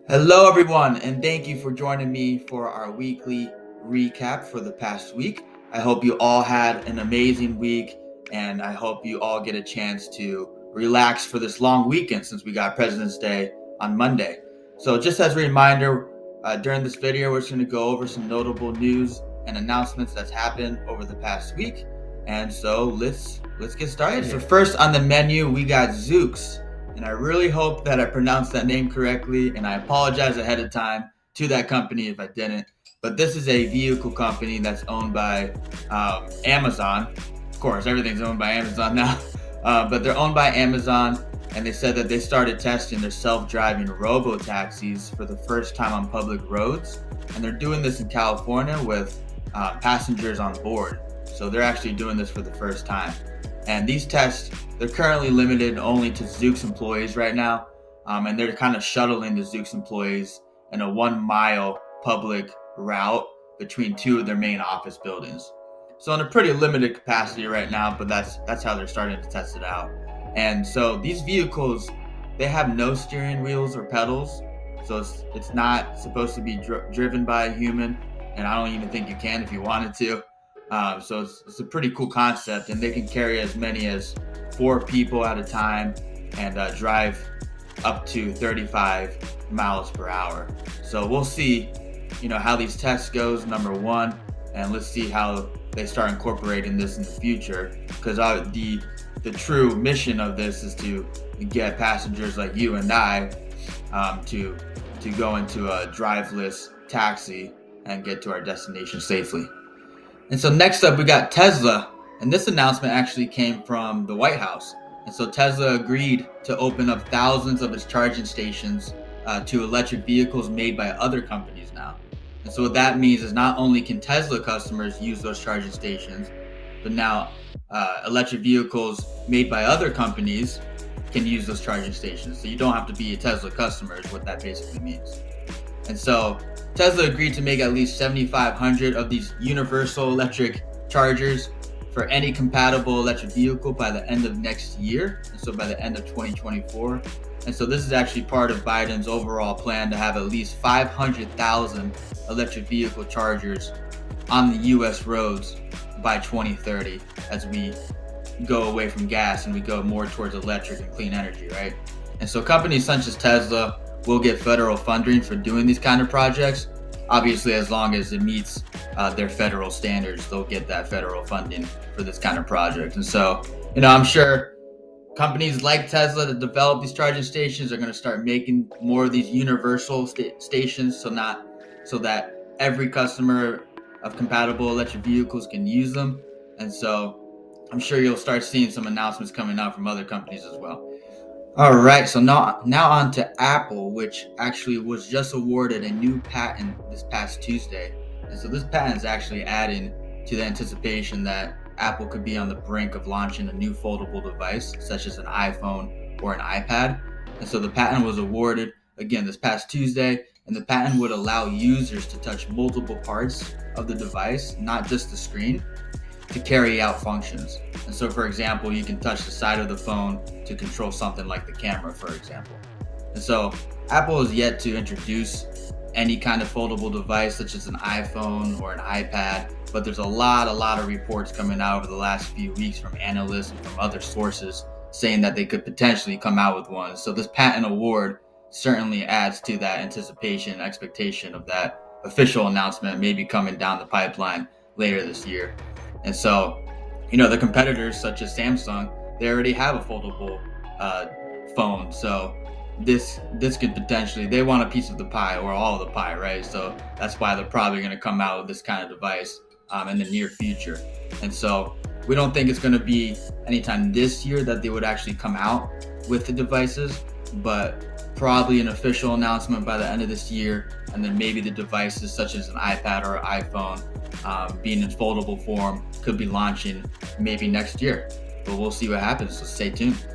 Hello, everyone, and thank you for joining me for our weekly recap for the past week. I hope you all had an amazing week, and I hope you all get a chance to relax for this long weekend since we got President's Day on Monday. So, just as a reminder, during this video, we're just going to go over some notable news and announcements that's happened over the past week. And so, let's get started. So, first on the menu, we got Zooks. And I really hope that I pronounced that name correctly, and I apologize ahead of time to that company if I didn't. But this is a vehicle company that's owned by Amazon. Of course, everything's owned by Amazon now, but they're owned by Amazon, and they said that they started testing their self-driving robo-taxis for the first time on public roads, and they're doing this in California with passengers on board. So they're actually doing this for the first time. And these tests, they're currently limited only to Zoox employees right now. And they're kind of shuttling the Zoox employees in a 1 mile public route between two of their main office buildings. So in a pretty limited capacity right now, but that's how they're starting to test it out. And so these vehicles, they have no steering wheels or pedals. So it's not supposed to be driven by a human. And I don't even think you can if you wanted to. So it's a pretty cool concept, and they can carry as many as 4 people at a time and drive up to 35 miles per hour. So we'll see, how these tests goes, number one, and let's see how they start incorporating this in the future. Because the true mission of this is to get passengers like you and I to go into a driveless taxi and get to our destination safely. And so next up, we got Tesla. And this announcement actually came from the White House. And so Tesla agreed to open up thousands of its charging stations to electric vehicles made by other companies now. And so what that means is not only can Tesla customers use those charging stations, but now electric vehicles made by other companies can use those charging stations. So you don't have to be a Tesla customer is what that basically means. And so Tesla agreed to make at least 7,500 of these universal electric chargers for any compatible electric vehicle by the end of next year, and so by the end of 2024. And so this is actually part of Biden's overall plan to have at least 500,000 electric vehicle chargers on the U.S. roads by 2030 as we go away from gas and we go more towards electric and clean energy, right? And so companies such as Tesla will get federal funding for doing these kind of projects. Obviously, as long as it meets their federal standards, they'll get that federal funding for this kind of project. And so, I'm sure companies like Tesla that develop these charging stations are going to start making more of these universal stations, so that every customer of compatible electric vehicles can use them. And so, I'm sure you'll start seeing some announcements coming out from other companies as well. All right, so now on to Apple, which actually was just awarded a new patent this past Tuesday. And so this patent is actually adding to the anticipation that Apple could be on the brink of launching a new foldable device, such as an iPhone or an iPad. And so the patent was awarded, again, this past Tuesday, and the patent would allow users to touch multiple parts of the device, not just the screen, to carry out functions. And so, for example, you can touch the side of the phone to control something like the camera, for example. And so Apple has yet to introduce any kind of foldable device such as an iPhone or an iPad, but there's a lot of reports coming out over the last few weeks from analysts and from other sources saying that they could potentially come out with one. So this patent award certainly adds to that anticipation and expectation of that official announcement maybe coming down the pipeline later this year. And so, the competitors such as Samsung, they already have a foldable phone. So this could potentially, they want a piece of the pie or all of the pie, right? So that's why they're probably going to come out with this kind of device in the near future. And so we don't think it's going to be anytime this year that they would actually come out with the devices, but probably an official announcement by the end of this year, and then maybe the devices such as an iPad or an iPhone being in foldable form could be launching maybe next year, but we'll see what happens, so stay tuned.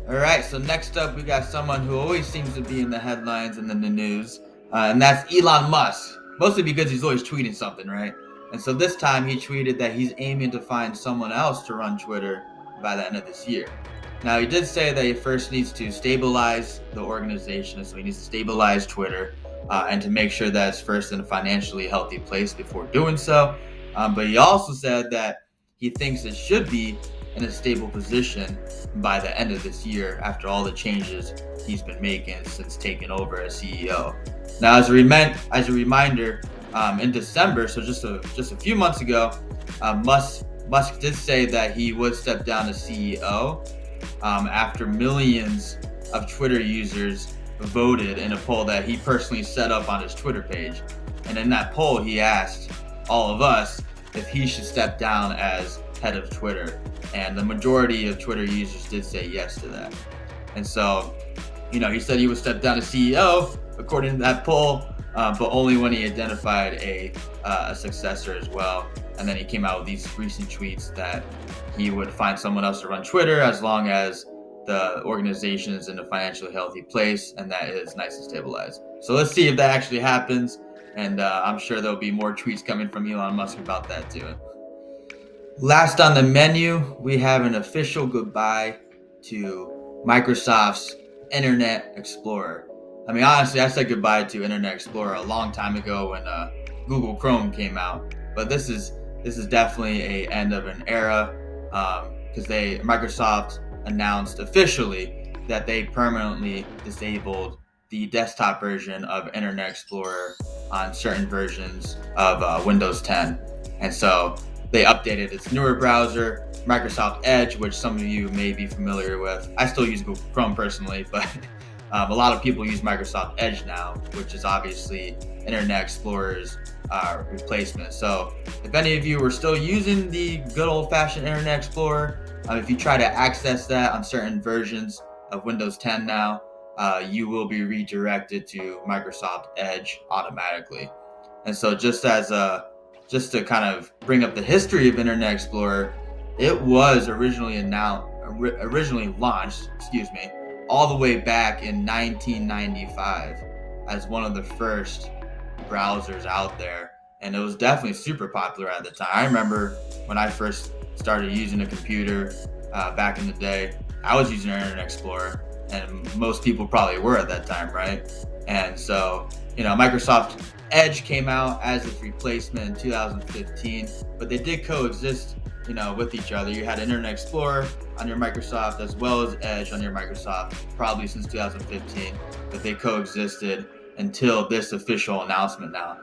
All right, so next up we got someone who always seems to be in the headlines and in the news, and that's Elon Musk, mostly because he's always tweeting something, right? And so this time he tweeted that he's aiming to find someone else to run Twitter by the end of this year. Now, he did say that he first needs to stabilize the organization, so he needs to stabilize Twitter and to make sure that it's first in a financially healthy place before doing so. But he also said that he thinks it should be in a stable position by the end of this year after all the changes he's been making since taking over as CEO. Now, as a reminder, in December, so just a few months ago, Musk did say that he would step down as CEO after millions of Twitter users voted in a poll that he personally set up on his Twitter page. And in that poll, he asked all of us if he should step down as head of Twitter. And the majority of Twitter users did say yes to that. And so, he said he would step down as CEO according to that poll, but only when he identified a successor as well. And then he came out with these recent tweets that he would find someone else to run Twitter as long as the organization is in a financially healthy place and that is nice and stabilized. So let's see if that actually happens. And I'm sure there'll be more tweets coming from Elon Musk about that too. Last on the menu, we have an official goodbye to Microsoft's Internet Explorer. I mean, honestly, I said goodbye to Internet Explorer a long time ago when Google Chrome came out. But this is definitely a end of an era because Microsoft announced officially that they permanently disabled the desktop version of Internet Explorer on certain versions of Windows 10, and so they updated its newer browser, Microsoft Edge, which some of you may be familiar with. I still use Google Chrome personally, but a lot of people use Microsoft Edge now, which is obviously Internet Explorer's replacement. So if any of you are still using the good old-fashioned Internet Explorer, if you try to access that on certain versions of Windows 10 now, you will be redirected to Microsoft Edge automatically. And so just to kind of bring up the history of Internet Explorer, it was originally launched, all the way back in 1995 as one of the first browsers out there, and it was definitely super popular at the time. I remember when I first started using a computer back in the day, I was using Internet Explorer, and most people probably were at that time, right? And so, Microsoft Edge came out as its replacement in 2015, but they did coexist, with each other. You had Internet Explorer on your Microsoft as well as Edge on your Microsoft, probably since 2015, but they coexisted until this official announcement now.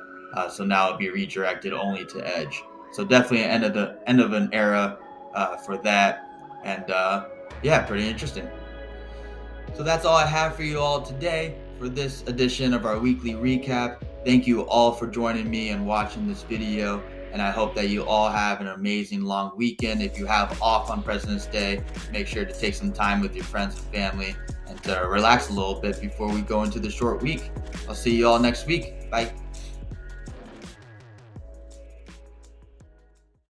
So now it'll be redirected only to Edge. So definitely end of an era for that, and pretty interesting. So that's all I have for you all today for this edition of our weekly recap. Thank you all for joining me and watching this video, and I hope that you all have an amazing long weekend. If you have off on President's Day, make sure to take some time with your friends and family and to relax a little bit before we go into the short week. I'll see you all next week. Bye.